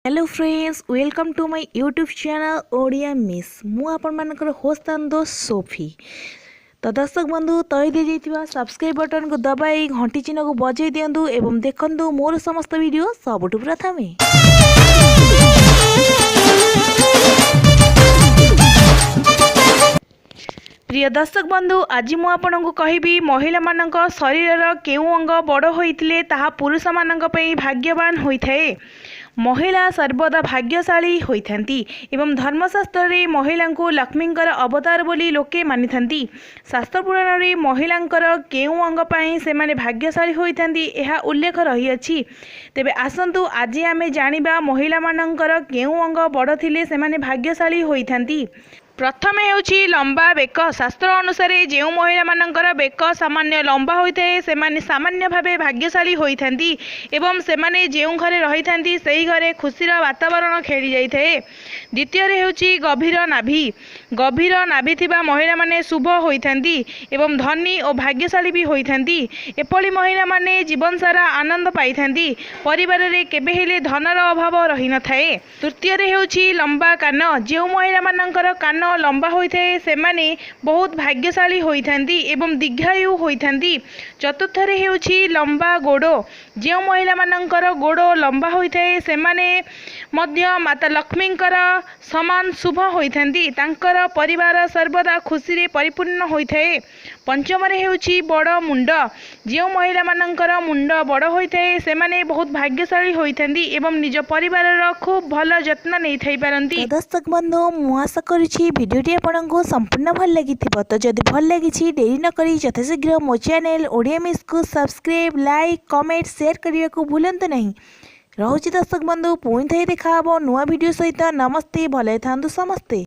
Hello friends, welcome to my YouTube channel Odia miss. मु आपण मानकर होस्ट आंदो सोफी। तो दर्शक बंधु तय दी जाइथिबा सब्सक्राइब बटन को दबाई घंटी चिन्ह को बजाई दियंतु एवं देखंतु मोर समस्त वीडियो सबुठु प्रथमे। प्रिय दर्शक बंधु, आज मु आपनको कहबी महिला मानक शरीर केउ अंग बड़ होइतिले ताहा पुरुष मानक पई भाग्यवान होइथाए। महिला सर्वदा भाग्यशाली होइथांती एवं धर्मशास्त्र रे महिला को लक्ष्मींकर अवतार बोली लोके मानिथांती। शास्त्र पुराण रे महिलांकर केउ अंग पई से माने भाग्यशाली होइथांती एहा उल्लेख रही अछि। तेबे आसंतु आज आमे जानिबा महिला मानंकर केउ अंग बड़ थिले से माने भाग्यशाली होइथांती। प्रथमे हेउछि लंबा बेक। शास्त्र अनुसार जो महिला मानकर बेक सामान्य लंबा होता है से माने सामान्य भावे भाग्यशाली होइथांती एवं से माने जो घरे रहिथांती सेही घरे खुशीर वातावरण खेली जाइथाए। द्वितीय हेउछि गभीर नाभि। गभीर नाभि थिबा महिला माने शुभ होइथांती एवं धनी और भाग्यशाली भी होइथांती। एपली महिला माने जीवन सारा आनंद पाइथांती। परिवार रे केबे हेले धनर अभाव रहि न थाए। तृतीय हेउछि लंबा कान। जो महिला मानकर कान लंबा होता है से माने बहुत भाग्यशाली होइथांती एवं दीर्घायु होइथांती। चतुर्थ हेउछि लंबा गोड़। जो महिला मानकर गोड़ लंबा होता है से माने मध्य माता लक्ष्मींकर समान शुभ होइथांती। तांकर परिवार सर्वदा खुशी रे परिपूर्ण होइथाए। पंचम हेउछि बड़ मुंड। जो महिला मानकर मुंड बड़ होता है से माने बहुत भाग्यशाली होइथांती एवं निज परिवार खूब भल जत्न नै थाई पारंती। दर्शक बंधु, मु आशा करूछि वीडियोटी आपनको संपूर्ण भल लागिथिबो। तो जदि भल लागिछि देरी न करी यथाशीघ्र मो चैनल ओडिया मिस को सब्सक्राइब, लाइक, कमेंट, शेयर करने को भूलंतु नहीं। रहुछि दर्शक बंधु, पुणी थई देखा हबो नुआ वीडियो सहित। नमस्ते, भले थांतु समस्ते।